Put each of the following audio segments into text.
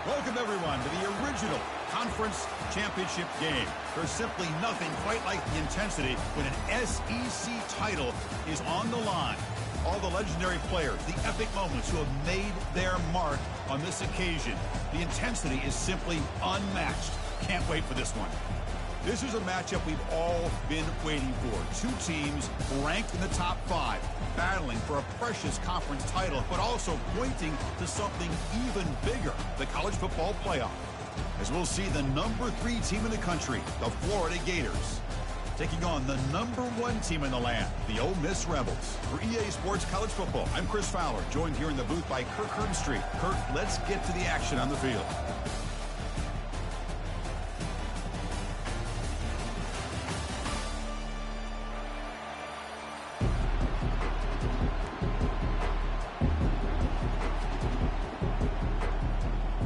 Welcome, everyone, to the original conference championship game. There's simply nothing quite like the intensity when an SEC title is on the line. All the legendary players, the epic moments who have made their mark on this occasion. The intensity is simply unmatched. Can't wait for this one. This is a matchup we've all been waiting for. Two teams ranked in the top 5, battling for a precious conference title, but also pointing to something even bigger, the college football playoff. As we'll see the number 3 team in the country, the Florida Gators, taking on the number 1 team in the land, the Ole Miss Rebels. For EA Sports College Football, I'm Chris Fowler, joined here in the booth by Kirk Herbstreit. Kirk, let's get to the action on the field.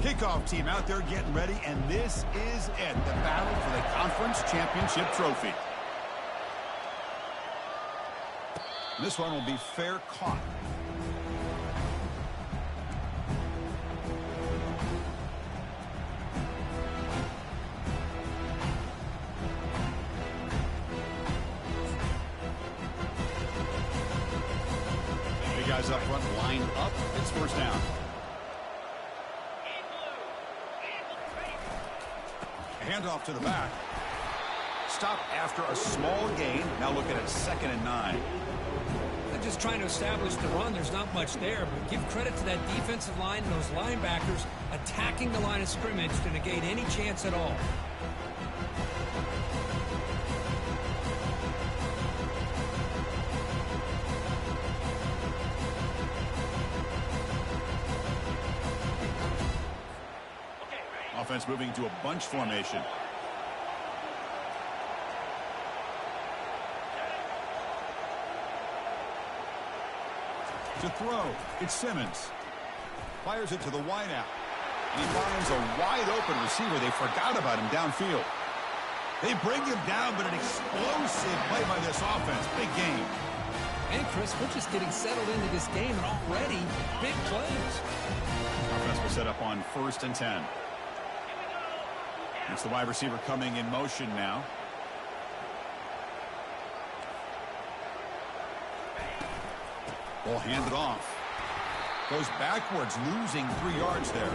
Kickoff team out there getting ready, and this is it, the battle for the conference championship trophy. This one will be fair caught. The guys up front line up. It's first down. Handoff to the back. Stop after a small gain. Now looking at 2nd and 9. They're just trying to establish the run. There's not much there, but give credit to that defensive line and those linebackers attacking the line of scrimmage to negate any chance at all. Offense moving to a bunch formation. To throw, it's Simmons. Fires it to the wideout. And he finds a wide-open receiver. They forgot about him downfield. They bring him down, but an explosive play by this offense. Big game. And, Chris, we're just getting settled into this game, and already big plays. Offense will set up on 1st and 10. It's the wide receiver coming in motion now. Ball handed off. Goes backwards, losing 3 yards there.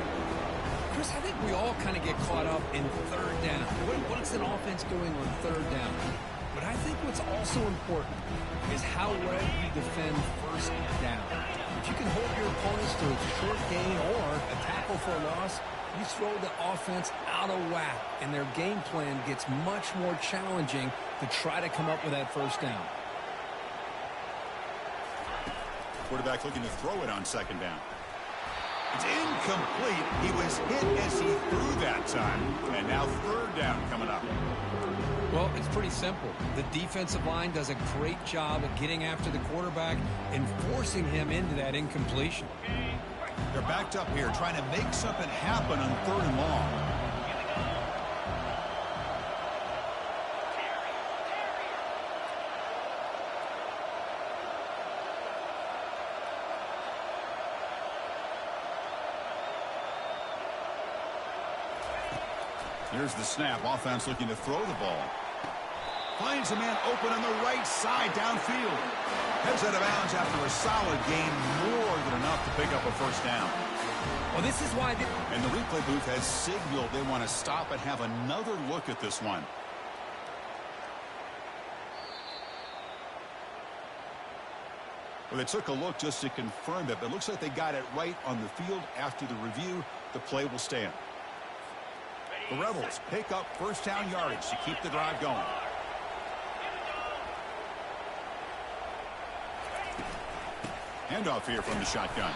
Chris, I think we all kind of get caught up in 3rd down. What is an offense doing on 3rd down? But I think what's also important is how well you defend 1st down. If you can hold your opponents to a short gain or a tackle for a loss, you throw the offense out of whack, and their game plan gets much more challenging to try to come up with that 1st down. Quarterback looking to throw it on 2nd down. It's incomplete. He was hit as he threw that time. And now 3rd down coming up. Well, it's pretty simple. The defensive line does a great job of getting after the quarterback and forcing him into that incompletion. They're backed up here, trying to make something happen on 3rd and long. Here's the snap. Offense looking to throw the ball. Finds a man open on the right side downfield. Heads out of bounds after a solid gain, more than enough to pick up a 1st down. Well, this is why... And the replay booth has signaled they want to stop and have another look at this one. Well, they took a look just to confirm it, but it looks like they got it right on the field. After the review, the play will stand. The Rebels pick up 1st down yardage to keep the drive going. Handoff here from the shotgun.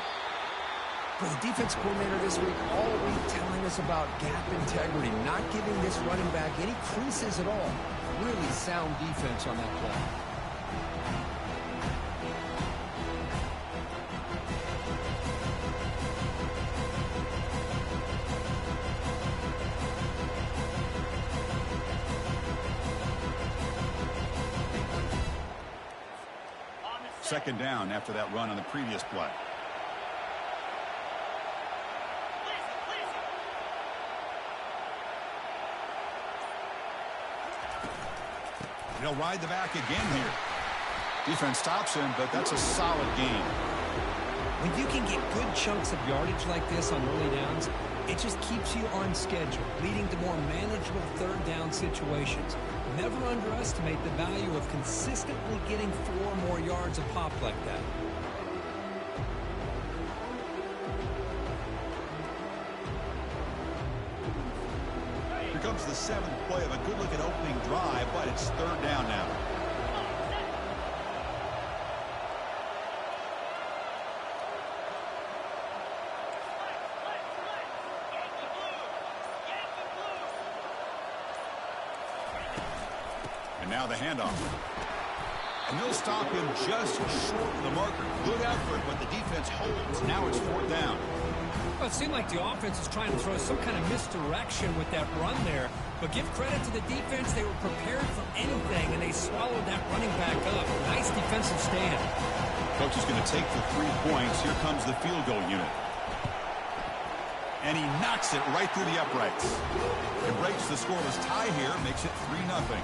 For the defense coordinator this week, all week telling us about gap integrity, not giving this running back any creases at all. Really sound defense on that play. Second down after that run on the previous play. He'll ride the back again here. Defense stops him, but that's a solid gain. When you can get good chunks of yardage like this on early downs, it just keeps you on schedule, leading to more manageable third down situations. Never underestimate the value of consistently getting 4 more yards a pop like that. Here comes the 7th play of a good-looking opening drive, but it's third down now. And now the handoff. And they'll stop him just short of the marker. Good effort, but the defense holds. Now it's fourth down. Well, it seemed like the offense was trying to throw some kind of misdirection with that run there. But give credit to the defense. They were prepared for anything, and they swallowed that running back up. Nice defensive stand. Coach is going to take the 3 points. Here comes the field goal unit. And he knocks it right through the uprights. It breaks the scoreless tie here, makes it 3-0.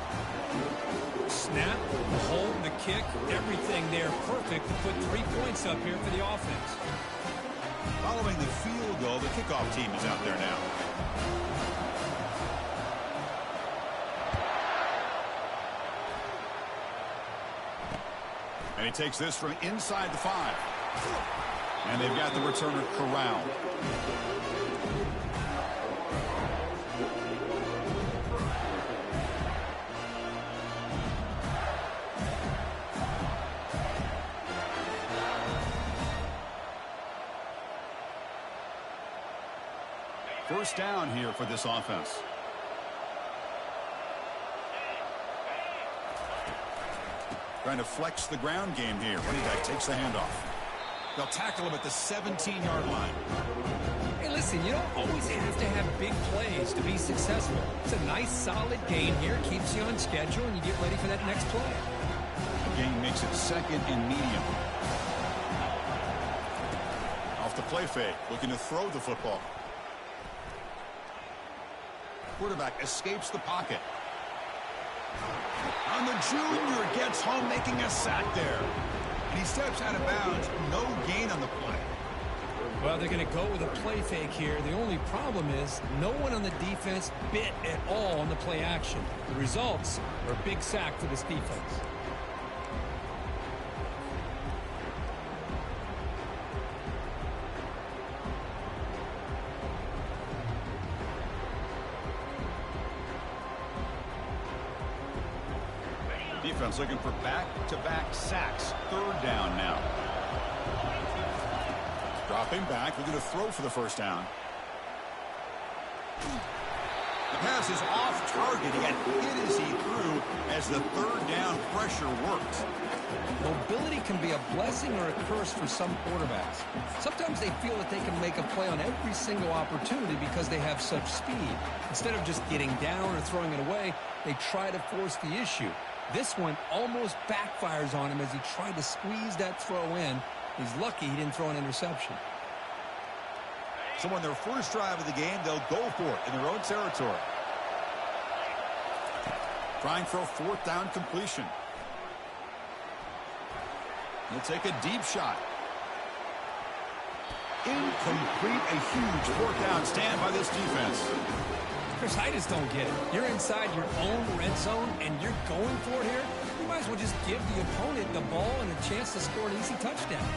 Snap, the hold, the kick, everything there perfect to put 3 points up here for the offense. Following the field goal, the kickoff team is out there now. And he takes this from inside the 5. And they've got the returner corralled. First down here for this offense. Trying to flex the ground game here. Running back takes the handoff. They'll tackle him at the 17-yard line. Hey, listen, you don't always have to have big plays to be successful. It's a nice, solid gain here. Keeps you on schedule, and you get ready for that next play. The gain makes it 2nd and medium. Off the play fake, looking to throw the football. Quarterback escapes the pocket. And the junior gets home, making a sack there. And he steps out of bounds. No gain on the play. Well, they're going to go with a play fake here. The only problem is no one on the defense bit at all on the play action. The results are a big sack for this defense. Defense looking for back-to-back sacks. Third down now. Dropping back, looking to throw for the first down. The pass is off target. He got hit as he threw as the third down pressure worked. Mobility can be a blessing or a curse for some quarterbacks. Sometimes they feel that they can make a play on every single opportunity because they have such speed. Instead of just getting down or throwing it away, they try to force the issue. This one almost backfires on him as he tried to squeeze that throw in. He's lucky he didn't throw an interception. So on their first drive of the game, they'll go for it in their own territory. Trying for a fourth down completion. He'll take a deep shot. Incomplete, a huge fourth down stand by this defense. Chris, I just don't get it. You're inside your own red zone, and you're going for it here? You might as well just give the opponent the ball and a chance to score an easy touchdown.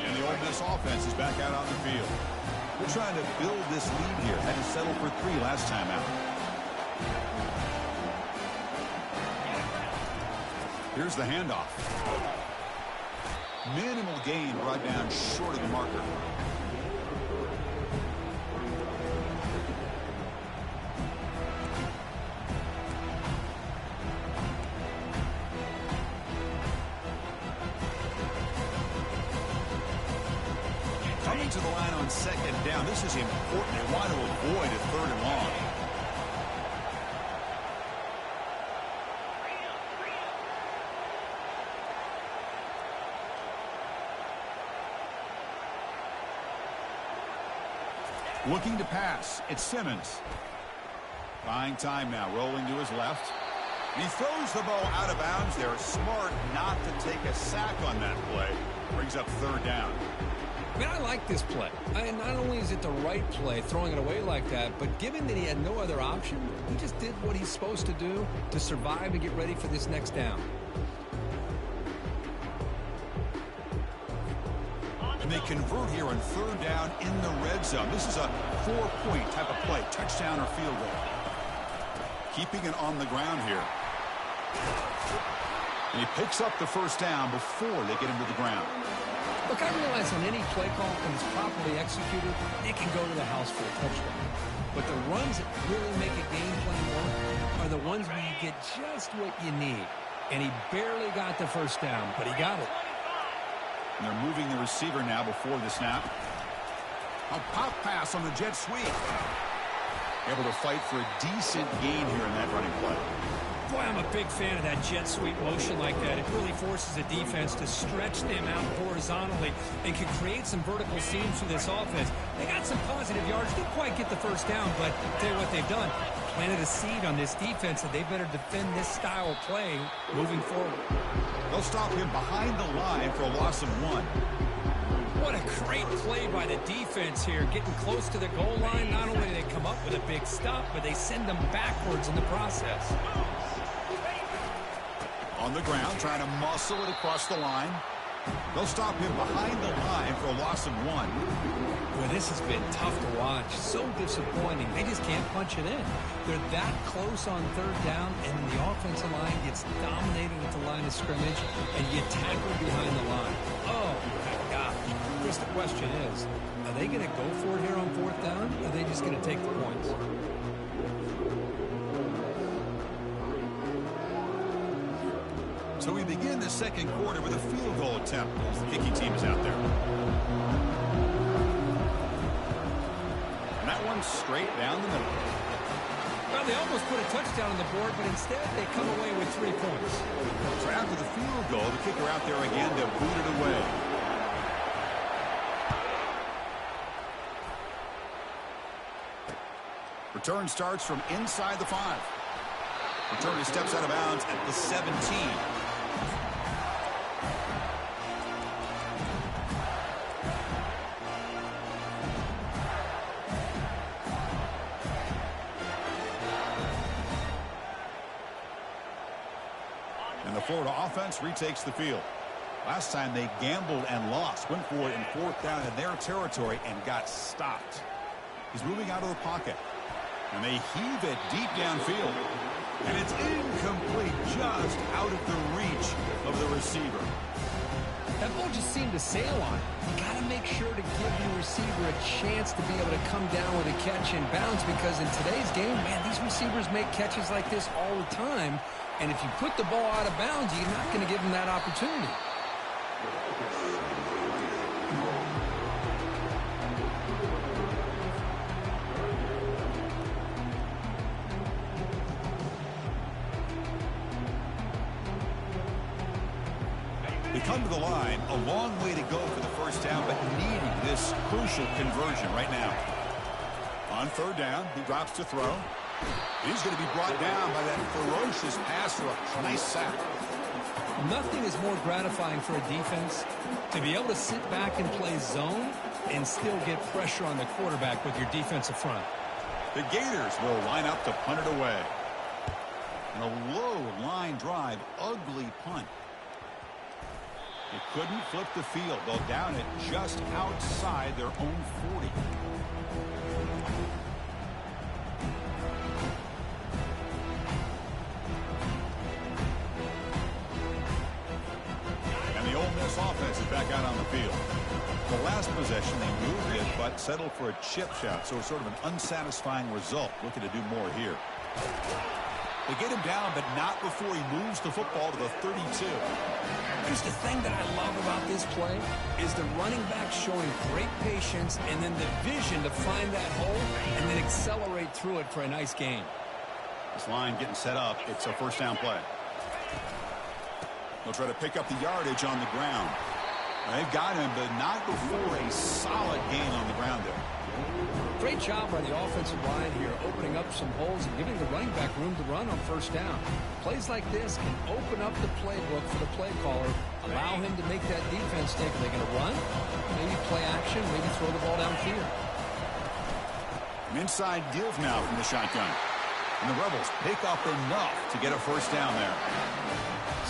And the Ole Miss offense is back out on the field. We're trying to build this lead here. Had to settle for 3 last time out. Here's the handoff. Minimal gain brought down short of the marker. Coming to the line on second down. This is important. They want to avoid a third and long. Looking to pass. It's Simmons. Buying time now, rolling to his left. And he throws the ball out of bounds. They're smart not to take a sack on that play. Brings up third down. Man, I like this play. Not only is it the right play, throwing it away like that, but given that he had no other option, he just did what he's supposed to do to survive and get ready for this next down. And they convert here on third down in the red zone. This is a 4-point type of play, touchdown or field goal. Keeping it on the ground here. And he picks up the first down before they get him to the ground. Look, I realize on any play call, when it's properly executed, it can go to the house for a touchdown. But the runs that really make a game plan work are the ones where you get just what you need. And he barely got the first down, but he got it. And they're moving the receiver now before the snap. A pop pass on the jet sweep. Able to fight for a decent gain here in that running play. Boy, I'm a big fan of that jet sweep motion like that. It really forces the defense to stretch them out horizontally and can create some vertical seams for this offense. They got some positive yards. Didn't quite get the first down, but I'll tell you what they've done. Planted a seed on this defense that they better defend this style of play moving forward. They'll stop him behind the line for a loss of 1. What a great play by the defense here. Getting close to the goal line, not only do they come up with a big stop, but they send them backwards in the process. On the ground, trying to muscle it across the line. They'll stop him behind the line for a loss of 1. Boy, this has been tough to watch. So disappointing. They just can't punch it in. They're that close on third down, and the offensive line gets dominated at the line of scrimmage, and you tackle behind the line. Oh, my gosh. I guess the question is, are they going to go for it here on fourth down, or are they just going to take the points? So we begin the second quarter with a field goal attempt as the kicking team is out there. And that one's straight down the middle. Well, they almost put a touchdown on the board, but instead they come away with 3 points. So after the field goal, the kicker out there again to boot it away. Return starts from inside the 5. Return steps out of bounds at the 17. And the Florida offense retakes the field. Last time they gambled and lost. Went for it in fourth down in their territory and got stopped. He's moving out of the pocket. And they heave it deep downfield. And it's incomplete, just out of the reach of the receiver. That ball just seemed to sail on it. You got to make sure to give your receiver a chance to be able to come down with a catch and bounce, because in today's game, man, these receivers make catches like this all the time. And if you put the ball out of bounds, you're not going to give them that opportunity. They come to the line, a long way to go for the first down, but needing this crucial conversion right now. On third down, he drops to throw. He's going to be brought down by that ferocious pass for a nice sack. Nothing is more gratifying for a defense to be able to sit back and play zone and still get pressure on the quarterback with your defensive front. The Gators will line up to punt it away. And a low line drive, ugly punt. They couldn't flip the field. They'll down it just outside their own 40. And the Ole Miss offense is back out on the field. The last possession, they moved it, but settled for a chip shot. So it's sort of an unsatisfying result. Looking to do more here. They get him down, but not before he moves the football to the 32. Here's the thing that I love about this play is the running back showing great patience and then the vision to find that hole and then accelerate through it for a nice gain. This line getting set up. It's a first down play. They'll try to pick up the yardage on the ground. They've got him, but not before a solid gain on the ground there. Great job by the offensive line here, opening up some holes and giving the running back room to run on first down. Plays like this can open up the playbook for the play caller, allow him to make that defense think, are they going to run? Maybe play action, maybe throw the ball downfield. An inside give now from the shotgun. And the Rebels pick up enough to get a first down there.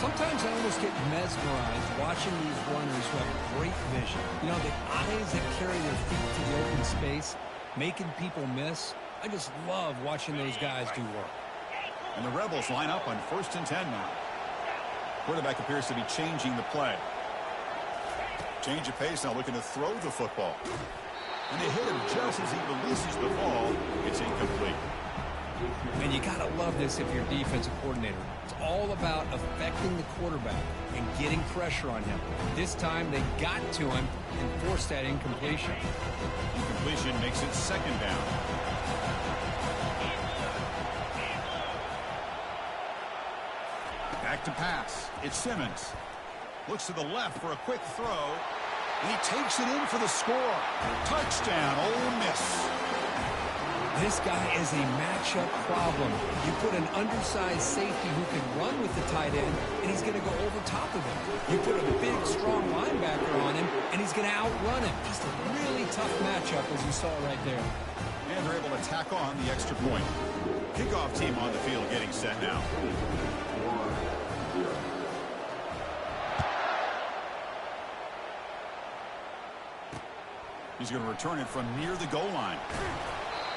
Sometimes I almost get mesmerized watching these runners who have great vision. You know, the eyes that carry their feet to the open space, making people miss. I just love watching those guys do work. And the Rebels line up on 1st and 10 now. Quarterback appears to be changing the play. Change of pace now, looking to throw the football. And they hit him just as he releases the ball. It's incomplete. And you got to love this if you're a defensive coordinator. It's all about affecting the quarterback and getting pressure on him. This time they got to him and forced that incompletion. Incompletion makes it 2nd down. Back to pass. It's Simmons. Looks to the left for a quick throw. And he takes it in for the score. Touchdown, Ole Miss. This guy is a matchup problem. You put an undersized safety who can run with the tight end, and he's going to go over top of him. You put a big, strong linebacker on him, and he's going to outrun him. Just a really tough matchup, as you saw right there. And they're able to tack on the extra point. Kickoff team on the field getting set now. He's going to return it from near the goal line.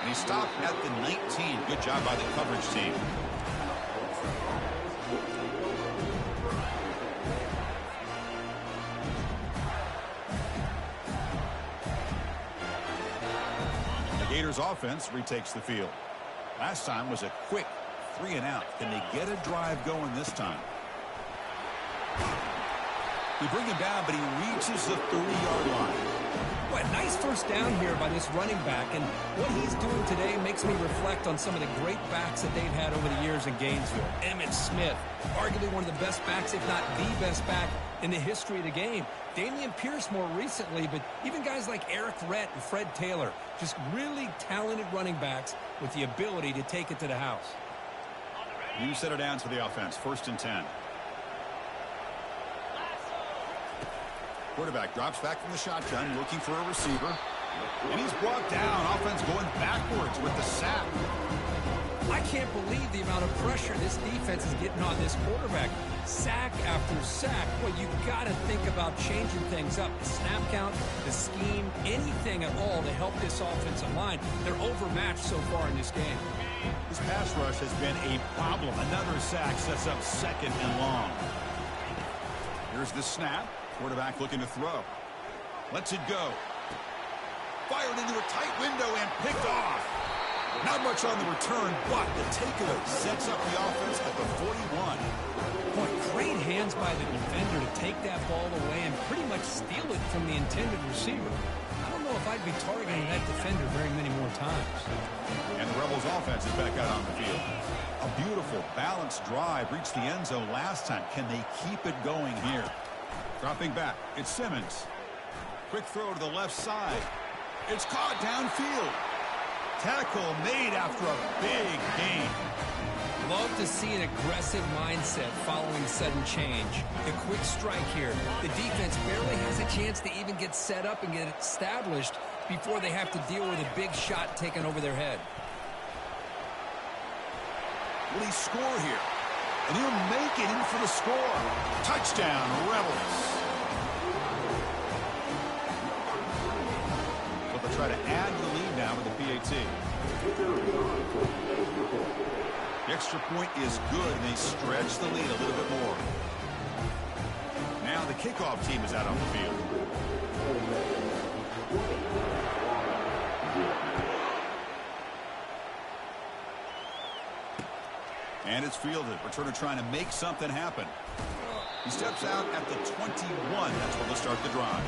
And he stopped at the 19. Good job by the coverage team. The Gators offense retakes the field. Last time was a quick 3 and out. Can they get a drive going this time? They bring him down, but he reaches the 30-yard line. Boy, nice first down here by this running back, and what he's doing today makes me reflect on some of the great backs that they've had over the years in Gainesville. Emmitt Smith, arguably one of the best backs, if not the best back in the history of the game. Damian Pierce more recently, but even guys like Eric Rhett and Fred Taylor, just really talented running backs with the ability to take it to the house. New set of downs for the offense, 1st and 10. Quarterback drops back from the shotgun, looking for a receiver. And he's brought down. Offense going backwards with the sack. I can't believe the amount of pressure this defense is getting on this quarterback. Sack after sack. Well, you've got to think about changing things up. The snap count, the scheme, anything at all to help this offensive line. They're overmatched so far in this game. This pass rush has been a problem. Another sack sets up 2nd and long. Here's the snap. Quarterback looking to throw. Lets it go. Fired into a tight window and picked off. Not much on the return, but the takeaway sets up the offense at the 41. Boy, great hands by the defender to take that ball away and pretty much steal it from the intended receiver. I don't know if I'd be targeting that defender very many more times. And the Rebels offense is back out on the field. A beautiful, balanced drive reached the end zone last time. Can they keep it going here? Dropping back, it's Simmons. Quick throw to the left side. It's caught downfield. Tackle made after a big gain. Love to see an aggressive mindset following sudden change. The quick strike here. The defense barely has a chance to even get set up and get established before they have to deal with a big shot taken over their head. Will he score here? And he'll make it in for the score. Touchdown, Rebels. So they'll try to add the lead now with the PAT. The extra point is good, and they stretch the lead a little bit more. Now the kickoff team is out on the field. And it's fielded. Returner trying to make something happen. He steps out at the 21. That's where they'll start the drive.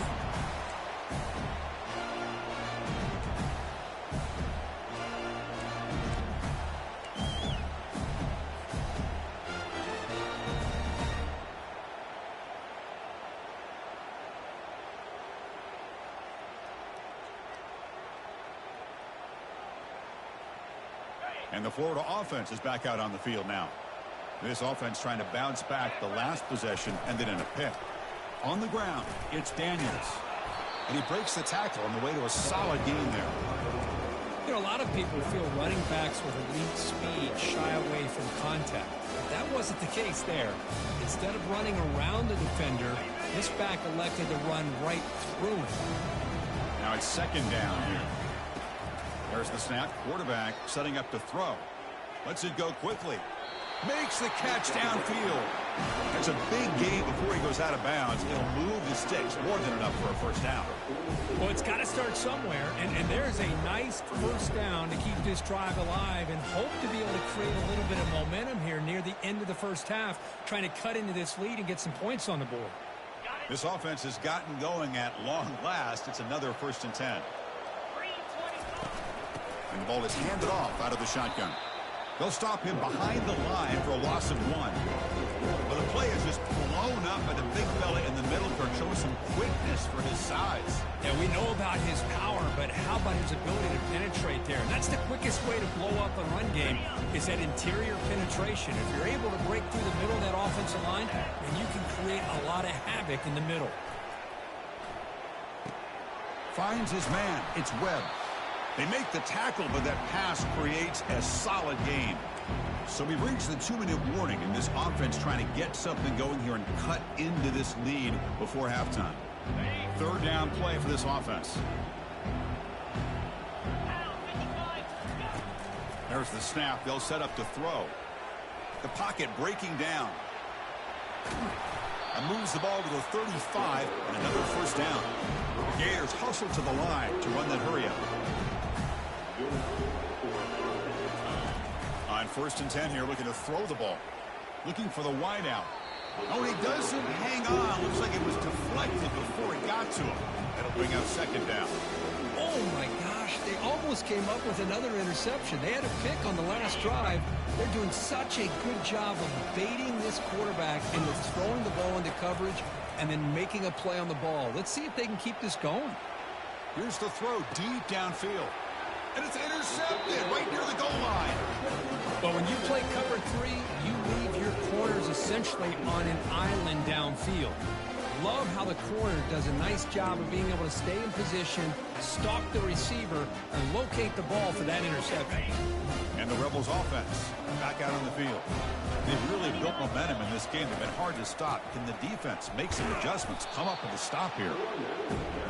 And the Florida offense is back out on the field now. This offense trying to bounce back the last possession and then in a pick. On the ground, it's Daniels. And he breaks the tackle on the way to a solid gain there. You know, a lot of people feel running backs with elite speed shy away from contact. But that wasn't the case there. Instead of running around the defender, this back elected to run right through him. Now it's second down here. There's the snap. Quarterback setting up to throw. Lets it go quickly. Makes the catch downfield. That's a big gain before he goes out of bounds. It'll move the sticks more than enough for a first down. Well, it's got to start somewhere, and there's a nice first down to keep this drive alive and hope to be able to create a little bit of momentum here near the end of the first half, trying to cut into this lead and get some points on the board. This offense has gotten going at long last. It's another 1st and 10. And the ball is handed off out of the shotgun. They'll stop him behind the line for a loss of 1. Well, the play is just blown up by the big fella in the middle for showing some quickness for his size. Yeah, we know about his power, but how about his ability to penetrate there? And that's the quickest way to blow up a run game is that interior penetration. If you're able to break through the middle of that offensive line, then you can create a lot of havoc in the middle. Finds his man. It's Webb. They make the tackle, but that pass creates a solid gain. So we reach the 2-minute warning, and this offense trying to get something going here and cut into this lead before halftime. 3rd down play for this offense. There's the snap. They'll set up to throw. The pocket breaking down. And moves the ball to the 35, and another first down. The Gators hustle to the line to run that hurry up. On 1st and 10 here, looking to throw the ball. Looking for the wide out. Oh, he doesn't hang on. Looks like it was deflected before it got to him. That'll bring up 2nd down. Oh, my gosh. They almost came up with another interception. They had a pick on the last drive. They're doing such a good job of baiting this quarterback into throwing the ball into coverage and then making a play on the ball. Let's see if they can keep this going. Here's the throw deep downfield. And it's intercepted right near the goal line. But when you play cover 3, you leave your corners essentially on an island downfield. Love how the corner does a nice job of being able to stay in position, stalk the receiver, and locate the ball for that interception. And the Rebels offense back out on the field. They've really built momentum in this game. They've been hard to stop. Can the defense make some adjustments, come up with a stop here?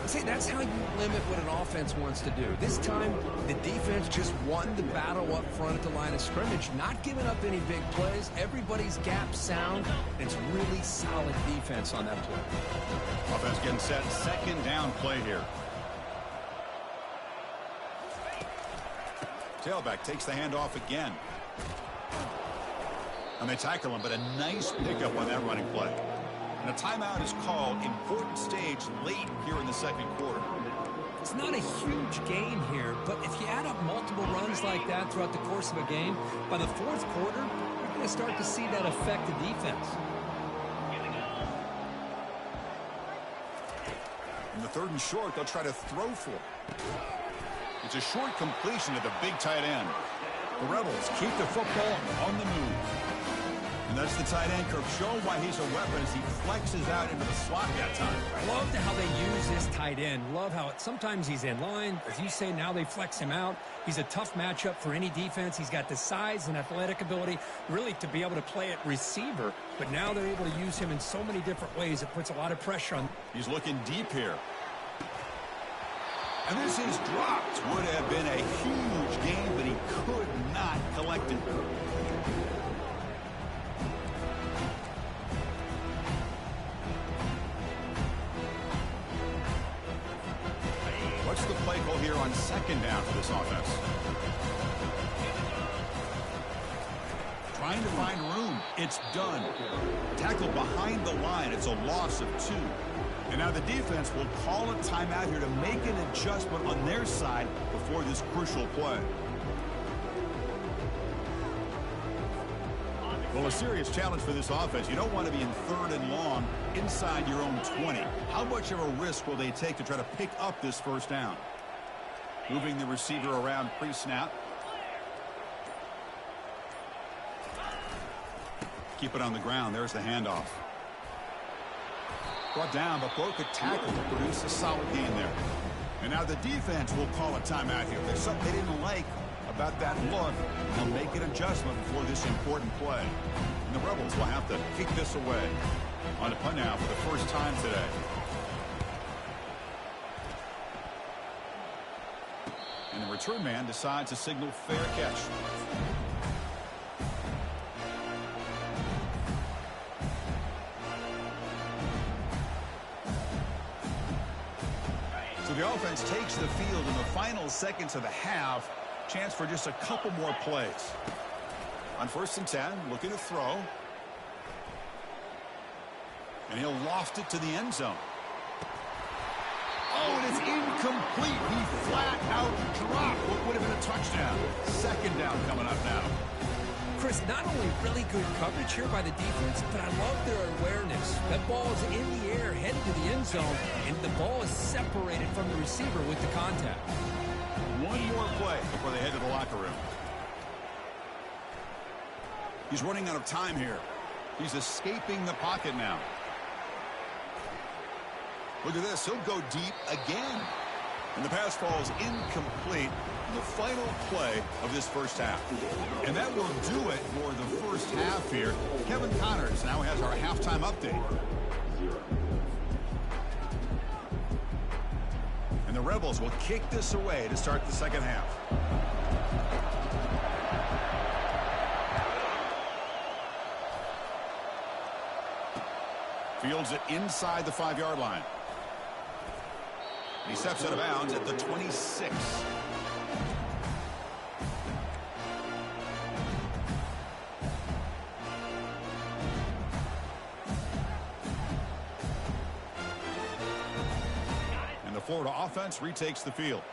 See, that's how you limit what an offense wants to do. This time, the defense just won the battle up front at the line of scrimmage, not giving up any big plays. Everybody's gap sound. It's really solid defense on that play. Offense getting set. 2nd down play here. Tailback takes the handoff again. And they tackle him, but a nice pickup on that running play. And a timeout is called. Important stage late here in the 2nd quarter. It's not a huge gain here, but if you add up multiple runs like that throughout the course of a game, by the 4th quarter, you're going to start to see that affect the defense. In the 3rd and short, they'll try to throw for it. It's a short completion to the big tight end. The Rebels keep the football on the move. And that's the tight end, Kirk, showing why he's a weapon as he flexes out into the slot that time. Love how they use this tight end. Love how sometimes he's in line. As you say, now they flex him out. He's a tough matchup for any defense. He's got the size and athletic ability really to be able to play at receiver. But now they're able to use him in so many different ways. It puts a lot of pressure on. He's looking deep here. And this is dropped. Would have been a huge game, but he could not collect it. What's the play call here on 2nd down for this offense? Trying to find room. It's done. Tackle behind the line. It's a loss of 2. And now the defense will call a timeout here to make an adjustment on their side before this crucial play. Well, a serious challenge for this offense. You don't want to be in 3rd and long inside your own 20. How much of a risk will they take to try to pick up this first down? Moving the receiver around pre-snap. keep it on the ground. There's the handoff. Brought down, but broke a tackle to produce a solid gain there. And now the defense will call a timeout here. There's something they didn't like about that look. They'll make an adjustment before this important play. And the Rebels will have to kick this away. On the punt now for the first time today. And the return man decides to signal fair catch. So the offense takes the field in the final seconds of the half. Chance for just a couple more plays. On 1st and 10, looking to throw. And he'll loft it to the end zone. Oh, and it's incomplete. He flat out dropped what would have been a touchdown. 2nd down coming up now. Chris, not only really good coverage here by the defense, but I love their awareness. That ball is in the air, headed to the end zone, and the ball is separated from the receiver with the contact. One more play before they head to the locker room. He's running out of time here. He's escaping the pocket now. Look at this. He'll go deep again. And the pass falls incomplete in the final play of this first half. And that will do it for the first half here. Kevin Connors now has our halftime update. And the Rebels will kick this away to start the second half. Fields it inside the 5-yard line. He steps out of bounds at the 26. And the Florida offense retakes the field.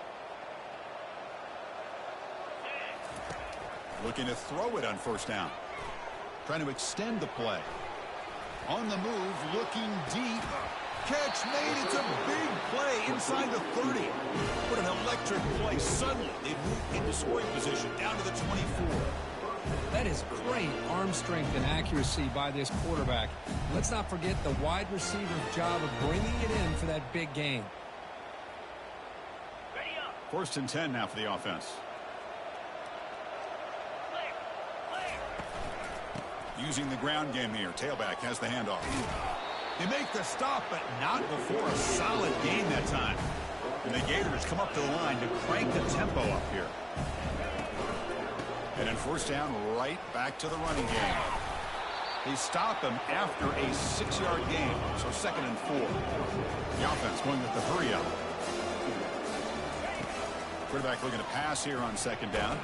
Looking to throw it on 1st down. Trying to extend the play. On the move, looking deep. Catch made. It's a big play inside the 30. What an electric play. Suddenly, they've moved into scoring position down to the 24. That is great arm strength and accuracy by this quarterback. Let's not forget the wide receiver's job of bringing it in for that big gain. 1st and 10 now for the offense. Using the ground game here. Tailback has the handoff. They make the stop, but not before a solid gain that time. And the Gators come up to the line to crank the tempo up here. And then 1st down, right back to the running game. They stop him after a 6-yard gain, so 2nd and 4. The offense going with the hurry up. Quarterback looking to pass here on 2nd down.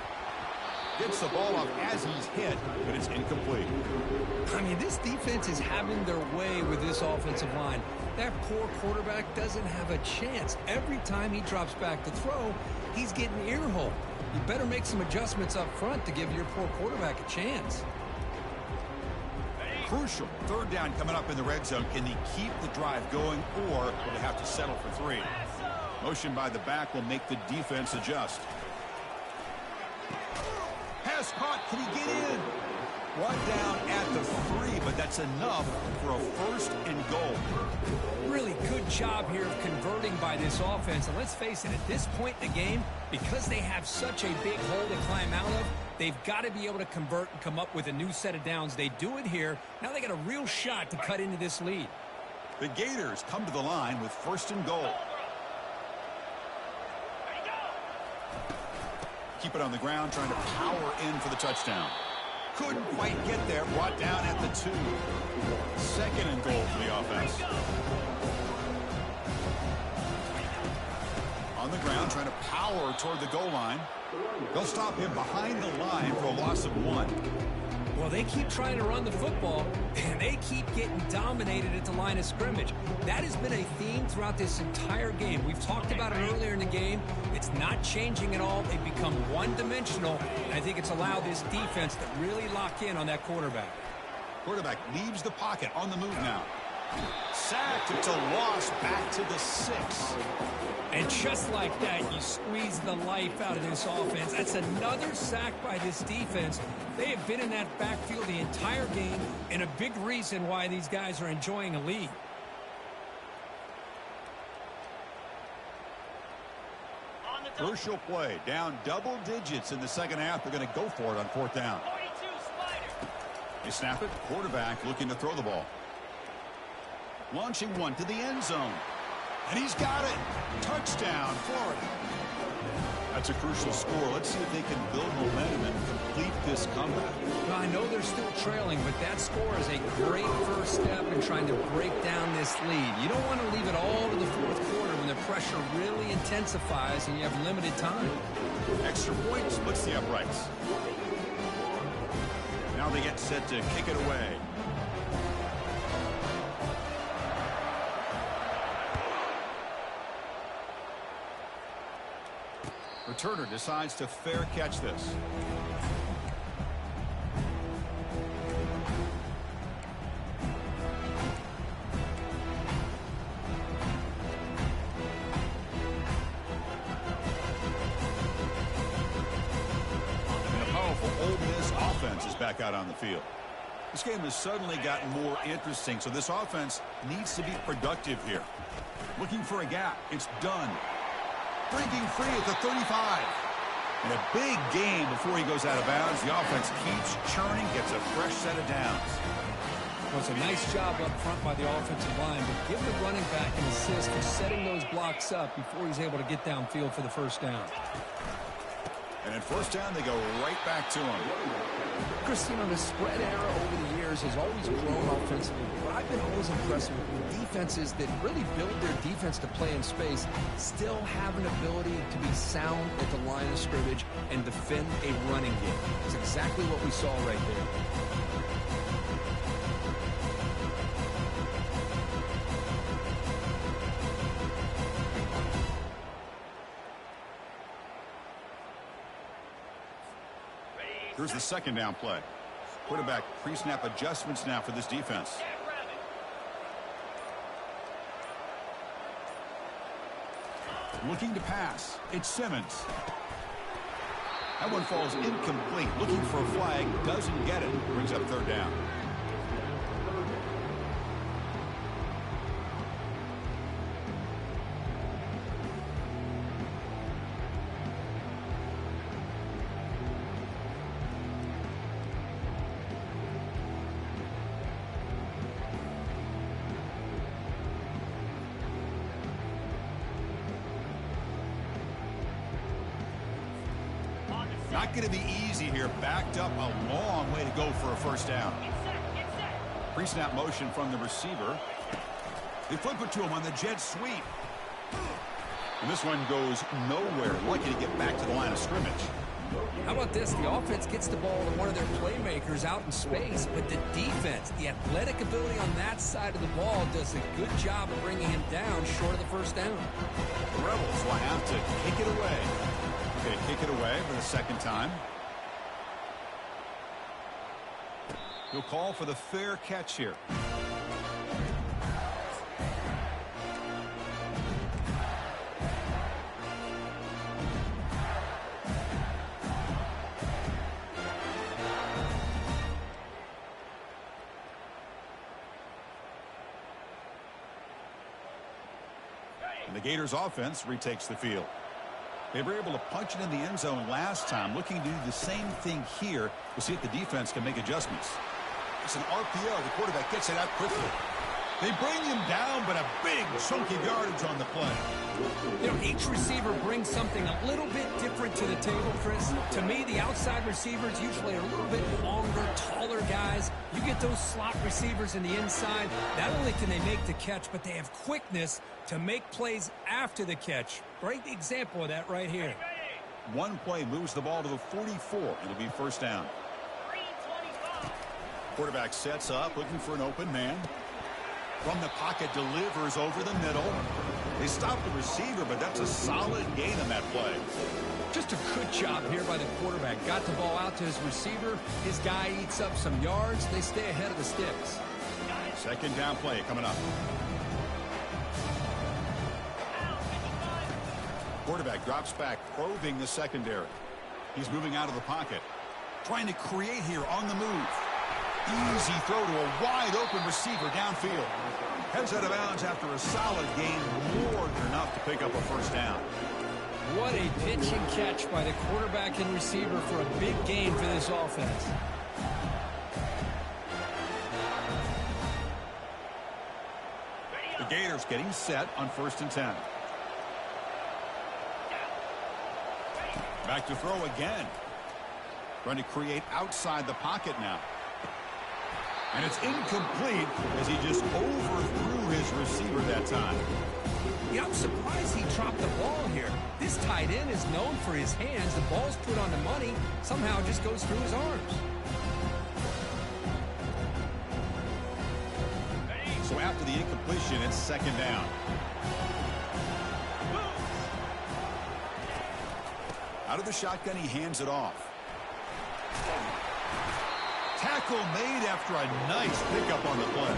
Gets the ball off as he's hit, but it's incomplete. I mean, this defense is having their way with this offensive line. That poor quarterback doesn't have a chance. Every time he drops back to throw, he's getting ear-hole. You better make some adjustments up front to give your poor quarterback a chance. Crucial 3rd down coming up in the red zone. Can they keep the drive going, or will they have to settle for 3? Motion by the back will make the defense adjust. Pass caught. Can he get in? Brought down at the 3, but that's enough for a 1st and goal. Really good job here of converting by this offense. And let's face it, at this point in the game, because they have such a big hole to climb out of, they've got to be able to convert and come up with a new set of downs. They do it here. Now they got a real shot to cut into this lead. The Gators come to the line with 1st and goal. Keep it on the ground, trying to power in for the touchdown. Couldn't quite get there. Brought down at the 2. 2nd and goal for the offense. On the ground, trying to power toward the goal line. They'll stop him behind the line for a loss of 1. Well, they keep trying to run the football, and they keep getting dominated at the line of scrimmage. That has been a theme throughout this entire game. We've talked about it earlier in the game. It's not changing at all. They've become one-dimensional, and I think it's allowed this defense to really lock in on that quarterback. Quarterback leaves the pocket on the move now. Sacked. It's a loss back to the 6. And just like that, you squeeze the life out of this offense. That's another sack by this defense. They have been in that backfield the entire game, and a big reason why these guys are enjoying a lead. Crucial play. Down double digits in the second half. They're going to go for it on 4th down. They snap it. Quarterback looking to throw the ball. Launching one to the end zone. And he's got it. Touchdown, Florida. That's a crucial score. Let's see if they can build momentum and complete this comeback. Well, I know they're still trailing, but that score is a great first step in trying to break down this lead. You don't want to leave it all to the 4th quarter when the pressure really intensifies and you have limited time. Extra point splits the uprights. Now they get set to kick it away. Returner decides to fair catch this. And a powerful Ole Miss offense is back out on the field. This game has suddenly gotten more interesting, so this offense needs to be productive here. Looking for a gap. It's done. Breaking free at the 35. And a big game before he goes out of bounds. The offense keeps churning, gets a fresh set of downs. Well, it's a nice job up front by the offensive line, but give the running back an assist for setting those blocks up before he's able to get downfield for the first down. And at first down, they go right back to him. Chris, you know, the spread era over the years has always grown offensively, but I've been always impressed with defenses that really build their defense to play in space, still have an ability to be sound at the line of scrimmage and defend a running game. It's exactly what we saw right there. Here's the second down play. Quarterback pre-snap adjustments now for this defense. Looking to pass. It's Simmons. That one falls incomplete. Looking for a flag. Doesn't get it. Brings up 3rd down. Not going to be easy here. Backed up a long way to go for a first down. Pre-snap motion from the receiver. They flip it to him on the jet sweep. And this one goes nowhere. Lucky to get back to the line of scrimmage. How about this? The offense gets the ball to one of their playmakers out in space, but the defense, the athletic ability on that side of the ball does a good job of bringing him down short of the first down. The Rebels will have to kick it away. Okay, kick it away for the second time. He'll call for the fair catch here. And the Gators offense retakes the field. They were able to punch it in the end zone last time. Looking to do the same thing here. We'll see if the defense can make adjustments. It's an RPO. The quarterback gets it out quickly. They bring him down, but a big chunk of yardage on the play. You know, each receiver brings something a little bit different to the table, Chris. To me, the outside receivers usually are a little bit longer, taller guys. You get those slot receivers in the inside, not only can they make the catch, but they have quickness to make plays after the catch. Great example of that right here. One play moves the ball to the 44. It'll be first down. Quarterback sets up, looking for an open man. From the pocket, delivers over the middle. They stop the receiver, but that's a solid gain on that play. Just a good job here by the quarterback. Got the ball out to his receiver. His guy eats up some yards. They stay ahead of the sticks. Second down play coming up. Quarterback drops back, probing the secondary. He's moving out of the pocket. Trying to create here on the move. Easy throw to a wide-open receiver downfield. Heads out of bounds after a solid gain, more than enough to pick up a first down. What a pitch and catch by the quarterback and receiver for a big gain for this offense. The Gators getting set on 1st and 10. Back to throw again. Trying to create outside the pocket now. And it's incomplete as he just overthrew his receiver that time. Yeah, I'm surprised he dropped the ball here. This tight end is known for his hands. The ball's put on the money. Somehow it just goes through his arms. So after the incompletion, it's second down. Out of the shotgun, he hands it off. Tackle made after a nice pickup on the play.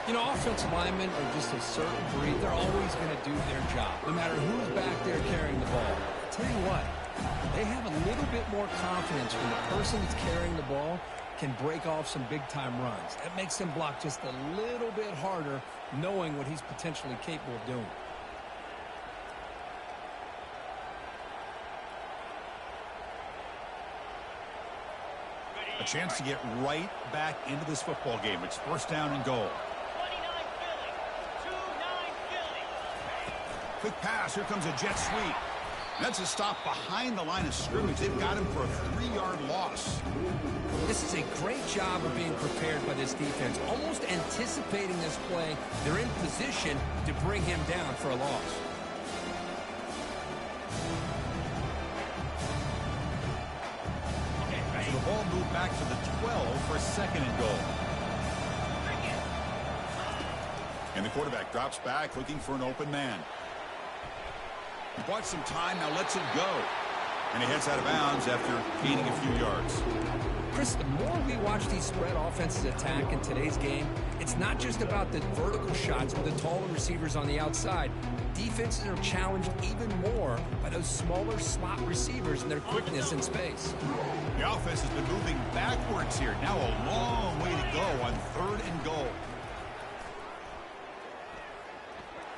You know, offensive linemen are just a certain breed. They're always going to do their job, no matter who's back there carrying the ball. I'll tell you what, they have a little bit more confidence when the person that's carrying the ball can break off some big-time runs. That makes them block just a little bit harder, knowing what he's potentially capable of doing. A chance to get right back into this football game. It's first down and goal. 29-Philly. Quick pass. Here comes a jet sweep. That's a stop behind the line of scrimmage. They've got him for a 3-yard loss. This is a great job of being prepared by this defense. Almost anticipating this play. They're in position to bring him down for a loss. So the ball moved back to the 12 for a second and goal. And the quarterback drops back looking for an open man. Bought some time, now lets it go. And he heads out of bounds after gaining a few yards. Chris, the more we watch these spread offenses attack in today's game, it's not just about the vertical shots with the taller receivers on the outside. Defenses are challenged even more by those smaller slot receivers and their quickness in space. The offense has been moving backwards here. Now a long way to go on 3rd and goal.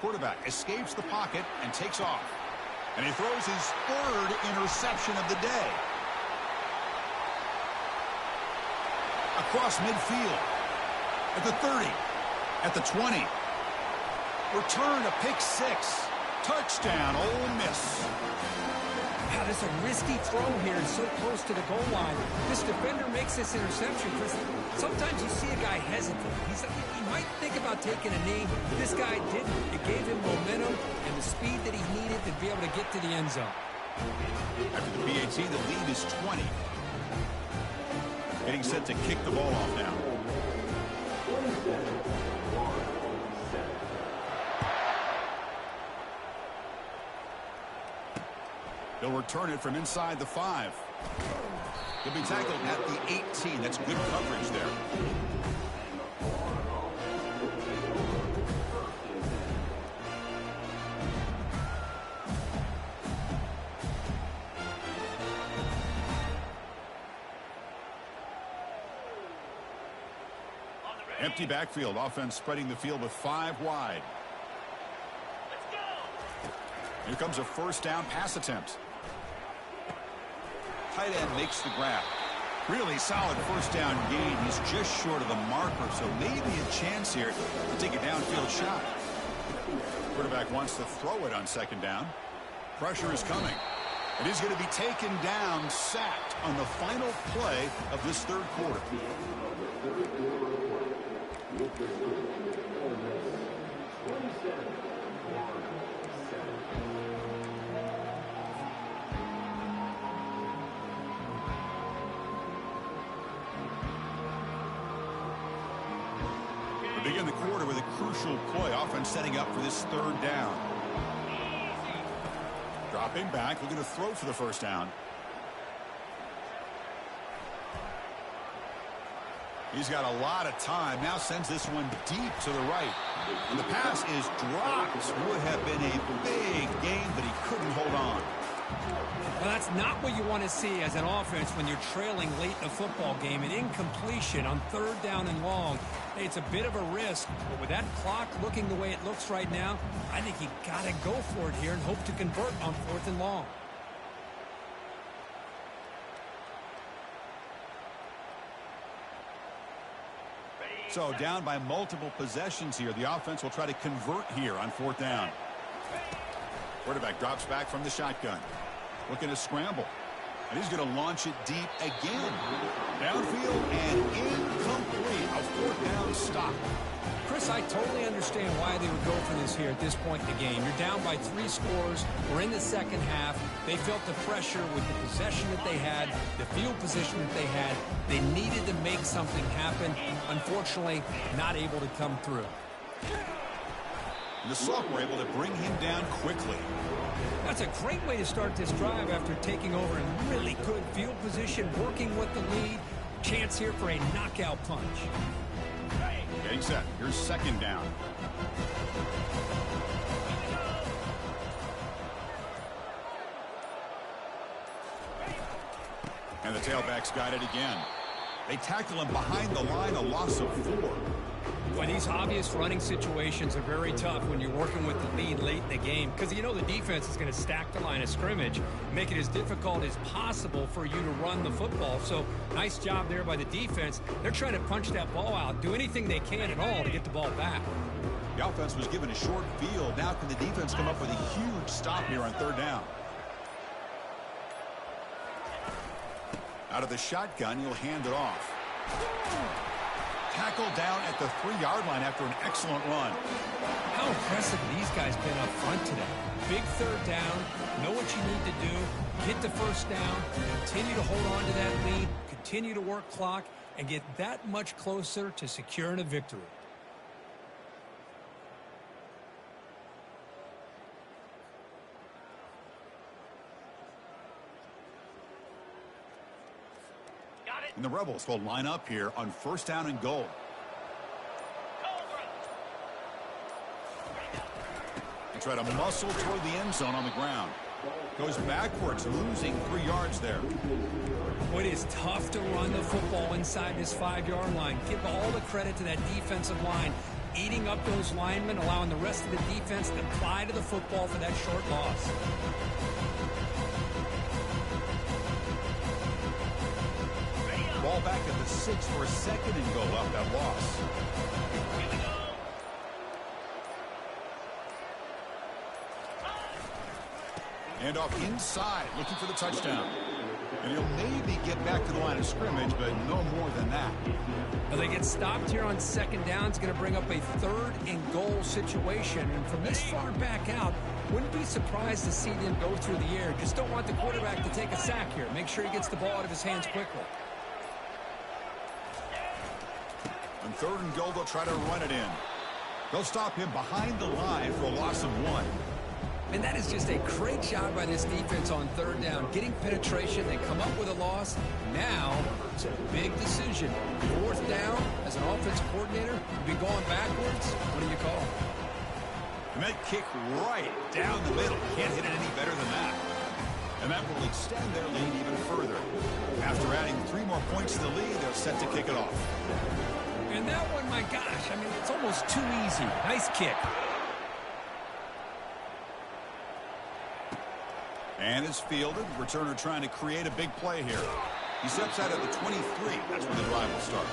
Quarterback escapes the pocket and takes off. And he throws his 3rd interception of the day. Across midfield. At the 30. At the 20. Return a pick 6. Touchdown, Ole Miss. Wow, this is a risky throw here. So close to the goal line. This defender makes this interception, Chris. Sometimes you see a guy hesitate. He might think about taking a knee. This guy didn't. It gave him momentum and the speed that he needed to be able to get to the end zone. After the PAT, the lead is 20. Getting set to kick the ball off now. They'll return it from inside the 5. He'll be tackled at the 18. That's good coverage there. Empty backfield. Offense spreading the field with 5 wide. Here comes a first down pass attempt. Tight end makes the grab. Really solid first down gain. He's just short of the marker, so maybe a chance here to take a downfield shot. Quarterback wants to throw it on 2nd down. Pressure is coming. And he's going to be taken down, sacked on the final play of this 3rd quarter. We begin the quarter with a crucial play. Offense setting up for this 3rd down. Dropping back, looking to throw for the first down. He's got a lot of time. Now sends this one deep to the right. And the pass is dropped. Would have been a big game, but he couldn't hold on. Well, that's not what you want to see as an offense when you're trailing late in a football game. An incompletion on 3rd down and long. Hey, it's a bit of a risk, but with that clock looking the way it looks right now, I think you got to go for it here and hope to convert on 4th and long. So down by multiple possessions here. The offense will try to convert here on 4th down. Quarterback drops back from the shotgun. Looking to scramble. And he's going to launch it deep again. Downfield and incomplete. A 4th down stop. Chris, I totally understand why they would go for this here at this point in the game. You're down by 3 scores. We're in the second half. They felt the pressure with the possession that they had, the field position that they had. They needed to make something happen. Unfortunately, not able to come through. The Sox were able to bring him down quickly. That's a great way to start this drive after taking over in really good field position, working with the lead. Chance here for a knockout punch. Getting set. Here's 2nd down. And the tailback's got it again. They tackle him behind the line, a loss of 4. Well, these obvious running situations are very tough when you're working with the lead late in the game because you know the defense is going to stack the line of scrimmage, make it as difficult as possible for you to run the football. So nice job there by the defense. They're trying to punch that ball out, do anything they can at all to get the ball back. The offense was given a short field. Now can the defense come up with a huge stop here on 3rd down? Out of the shotgun, you'll hand it off. Tackled down at the 3-yard line after an excellent run. How impressive these guys been up front today. Big 3rd down, know what you need to do, get the 1st down, continue to hold on to that lead, continue to work clock, and get that much closer to securing a victory. And the Rebels will line up here on 1st down and goal. They try to muscle toward the end zone on the ground. Goes backwards, losing 3 yards there. It is tough to run the football inside this 5-yard line. Give all the credit to that defensive line, eating up those linemen, allowing the rest of the defense to fly to the football for that short loss. Ball back at the 6 for a 2nd and goal off that loss. And off inside, looking for the touchdown. And he'll maybe get back to the line of scrimmage, but no more than that. Well, they get stopped here on 2nd down. It's going to bring up a 3rd and goal situation. And from this far back out, wouldn't be surprised to see them go through the air. Just don't want the quarterback to take a sack here. Make sure he gets the ball out of his hands quickly. On 3rd and goal, they'll try to run it in. They'll stop him behind the line for a loss of 1. And that is just a great job by this defense on 3rd down. Getting penetration, they come up with a loss. Now, it's a big decision. 4th down, as an offensive coordinator, you'd be going backwards. What do you call? And that kick right down the middle. Can't hit it any better than that. And that will extend their lead even further. After adding 3 more points to the lead, they're set to kick it off. And that one, my gosh, I mean, it's almost too easy. Nice kick. And it's fielded. Returner trying to create a big play here. He steps out at the 23. That's where the drive will start.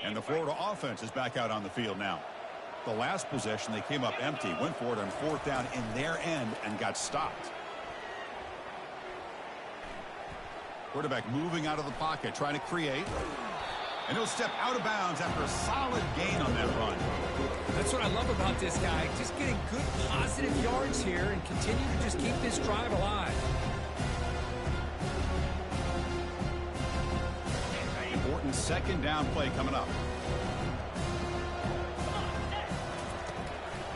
And the Florida offense is back out on the field now. The last possession, they came up empty, went for it on 4th down in their end and got stopped. Quarterback moving out of the pocket, trying to create. And he'll step out of bounds after a solid gain on that run. That's what I love about this guy. Just getting good positive yards here and continue to just keep this drive alive. second down play coming up.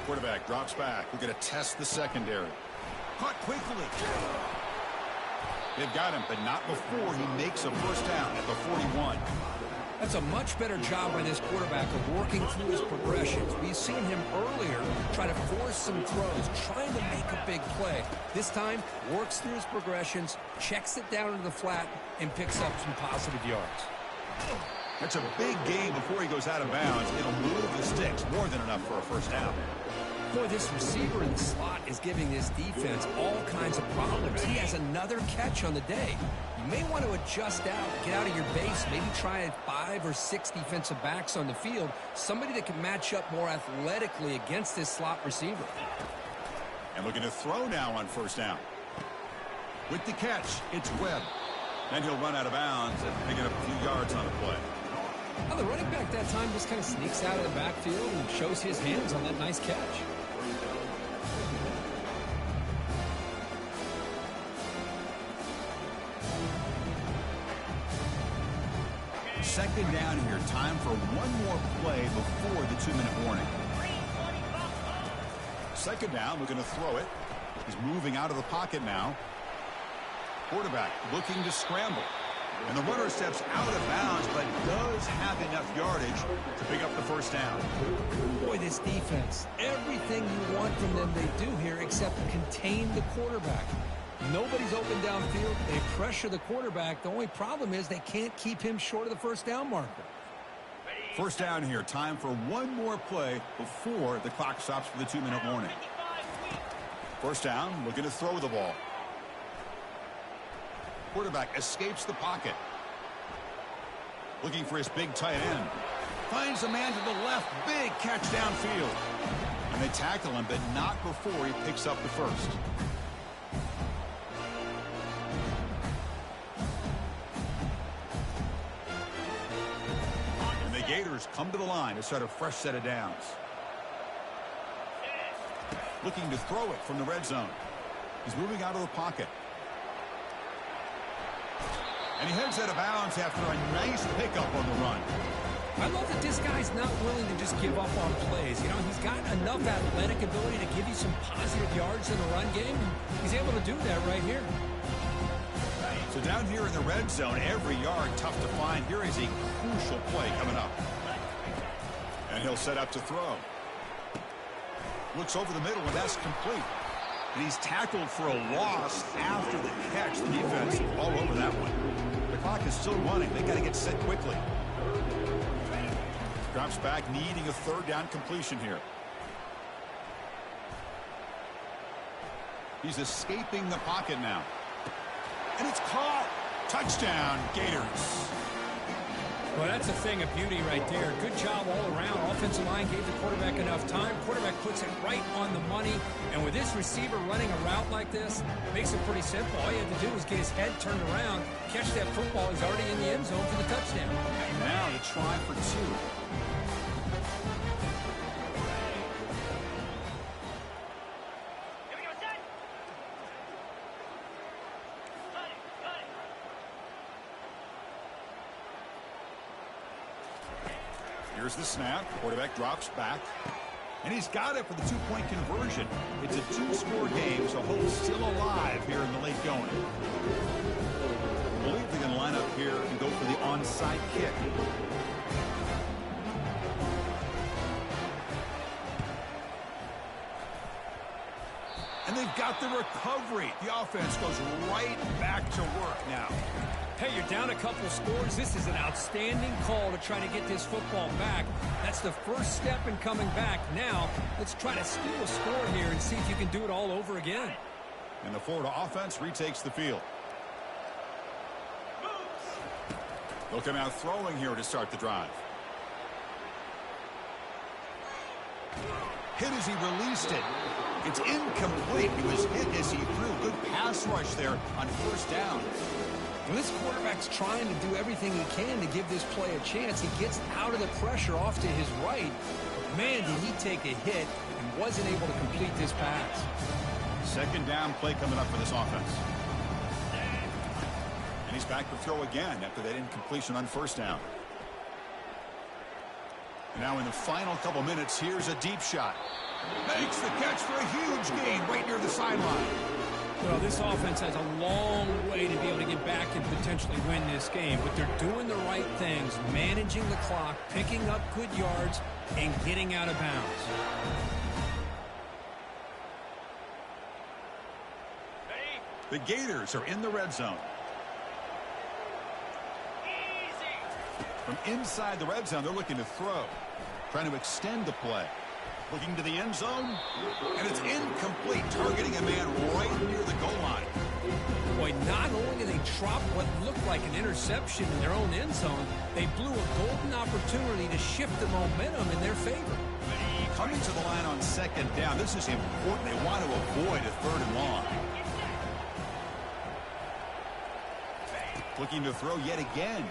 Quarterback drops back. We're going to test the secondary. Caught quickly. They've got him, but not before he makes a first down at the 41. That's a much better job by this quarterback of working through his progressions. We've seen him earlier try to force some throws, trying to make a big play. This time, works through his progressions, checks it down into the flat, and picks up some positive yards. That's a big gain before he goes out of bounds. It'll move the sticks, more than enough for a first down. Boy, this receiver in the slot is giving this defense all kinds of problems. He has another catch on the day. You may want to adjust out, get out of your base, maybe try 5 or 6 defensive backs on the field, somebody that can match up more athletically against this slot receiver. And looking to throw now on first down. With the catch, it's Webb. And he'll run out of bounds and pick up a few yards on the play. Well, the running back that time just kind of sneaks out of the backfield and shows his hands on that nice catch. Second down here. Time for one more play before the 2-minute warning. Second down. We're going to throw it. He's moving out of the pocket now. Quarterback looking to scramble. And the runner steps out of bounds, but does have enough yardage to pick up the first down. Boy, this defense, everything you want from them they do here except contain the quarterback. Nobody's open downfield. They pressure the quarterback. The only problem is they can't keep him short of the first down marker. First down here. Time for one more play before the clock stops for the 2-minute warning. First down, looking to throw the ball. Quarterback escapes the pocket. Looking for his big tight end. Finds a man to the left. Big catch downfield. And they tackle him, but not before he picks up the first. And the Gators come to the line to start a fresh set of downs. Looking to throw it from the red zone. He's moving out of the pocket. And he heads out of bounds after a nice pickup on the run. I love that this guy's not willing to just give up on plays. You know, he's got enough athletic ability to give you some positive yards in the run game. And he's able to do that right here. So down here in the red zone, every yard tough to find. Here is a crucial play coming up. And he'll set up to throw. Looks over the middle, and that's complete. And he's tackled for a loss after the catch. The defense all over that one. The clock is still running. They got to get set quickly. Drops back, needing a third down completion here. He's escaping the pocket now. And it's caught. Touchdown, Gators. Well, that's a thing of beauty right there. Good job all around. Offensive line gave the quarterback enough time. Quarterback puts it right on the money. And with this receiver running a route like this, it makes it pretty simple. All you have to do is get his head turned around, catch that football. He's already in the end zone for the touchdown. And now the try for 2. Here's the snap. Quarterback drops back. And he's got it for the 2-point conversion. It's a 2-score game, so hope's still alive here in the late going. I believe they're going to line up here and go for the onside kick. And they've got the recovery. The offense goes right back to work now. Hey, you're down a couple scores. This is an outstanding call to try to get this football back. That's the first step in coming back. Now, let's try to steal a score here and see if you can do it all over again. And the Florida offense retakes the field. They'll come out throwing here to start the drive. Hit as he released it. It's incomplete. He was hit as he threw. Good pass rush there on first down. Well, this quarterback's trying to do everything he can to give this play a chance. He gets out of the pressure off to his right. But man, did he take a hit and wasn't able to complete this pass. Second down play coming up for this offense. And he's back to throw again after that incompletion on first down. Now in the final couple minutes, here's a deep shot. Makes the catch for a huge gain right near the sideline. Well, this offense has a long way to be able to get back and potentially win this game, but they're doing the right things, managing the clock, picking up good yards, and getting out of bounds. The Gators are in the red zone. From inside the red zone, they're looking to throw, trying to extend the play. Looking to the end zone, and it's incomplete, targeting a man right near the goal line. Boy, not only did they drop what looked like an interception in their own end zone, they blew a golden opportunity to shift the momentum in their favor. Coming to the line on second down, this is important. They want to avoid a third and long. Looking to throw yet again.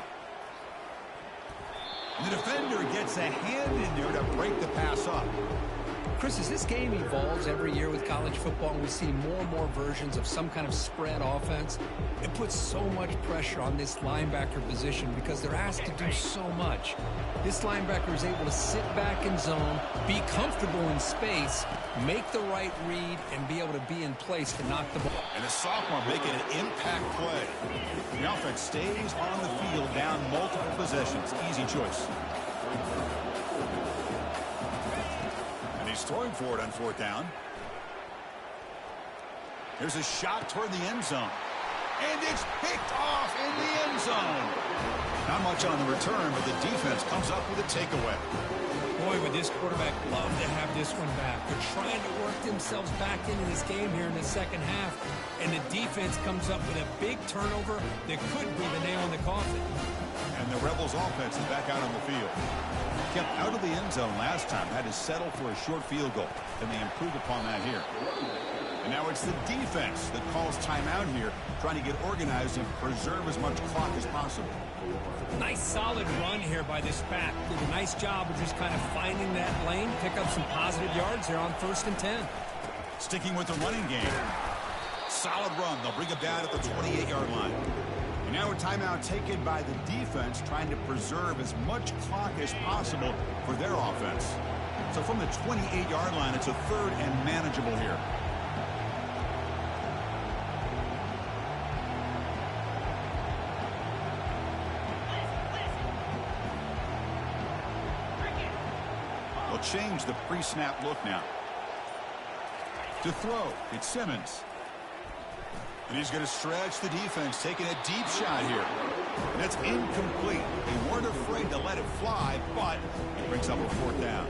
The defender gets a hand in there to break the pass up. Chris, as this game evolves every year with college football and we see more and more versions of some kind of spread offense, it puts so much pressure on this linebacker position because they're asked to do so much. This linebacker is able to sit back in zone, be comfortable in space, make the right read, and be able to be in place to knock the ball. And a sophomore making an impact play. The offense stays on the field down multiple possessions. Easy choice. And he's throwing for it on fourth down. Here's a shot toward the end zone. And it's picked off in the end zone. Not much on the return, but the defense comes up with a takeaway. Boy, would this quarterback love to have this one back. They're trying to work themselves back into this game here in the second half, and the defense comes up with a big turnover that could be the nail in the coffin. And the Rebels offense is back out on the field. Kept out of the end zone last time, had to settle for a short field goal, and they improved upon that here. And now it's the defense that calls timeout here, trying to get organized and preserve as much clock as possible. Nice solid run here by this back. Did a nice job of just kind of finding that lane, pick up some positive yards here on 1st and 10. Sticking with the running game. Solid run. They'll bring it down at the 28-yard line. And now a timeout taken by the defense, trying to preserve as much clock as possible for their offense. So from the 28-yard line, it's a 3rd and manageable here. They'll change the pre-snap look now. To throw, it's Simmons. And he's going to stretch the defense, taking a deep shot here. And that's incomplete. They weren't afraid to let it fly, but it brings up a 4th down.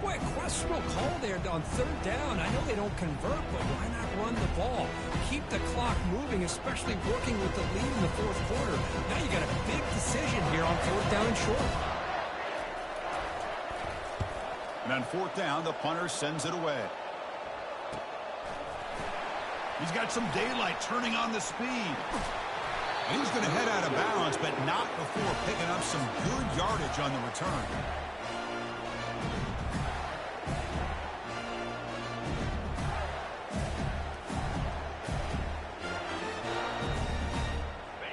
Boy, a questionable call there on 3rd down. I know they don't convert, but why not run the ball? Keep the clock moving, especially working with the lead in the 4th quarter. Now you got a big decision here on 4th down and short. And on 4th down, the punter sends it away. He's got some daylight turning on the speed. And he's going to head out of bounds, but not before picking up some good yardage on the return.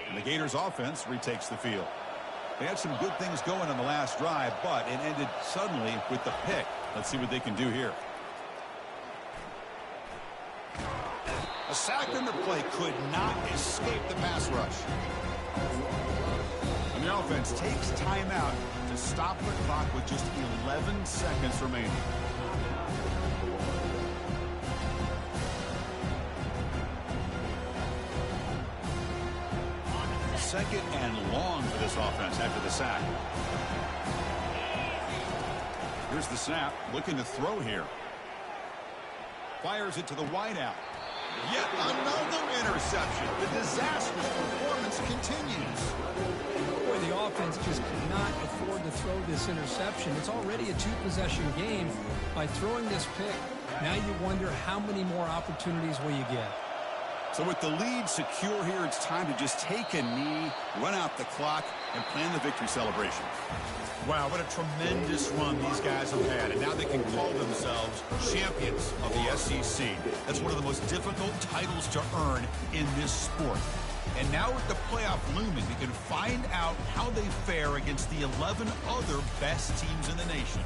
And the Gators offense retakes the field. They had some good things going on the last drive, but it ended suddenly with the pick. Let's see what they can do here. A sack in the play could not escape the pass rush. And the offense takes timeout to stop the clock with just 11 seconds remaining. Second and long for this offense after the sack. Here's the snap, looking to throw here. Fires it to the wideout. Yet another interception. The disastrous performance continues. Boy, the offense just cannot afford to throw this interception. It's already a 2-possession game. By throwing this pick, now you wonder how many more opportunities will you get. So with the lead secure here, it's time to just take a knee, run out the clock, and plan the victory celebration. Wow, what a tremendous run these guys have had, and now they can call themselves champions of the SEC. That's one of the most difficult titles to earn in this sport. And now with the playoff looming, we can find out how they fare against the 11 other best teams in the nation.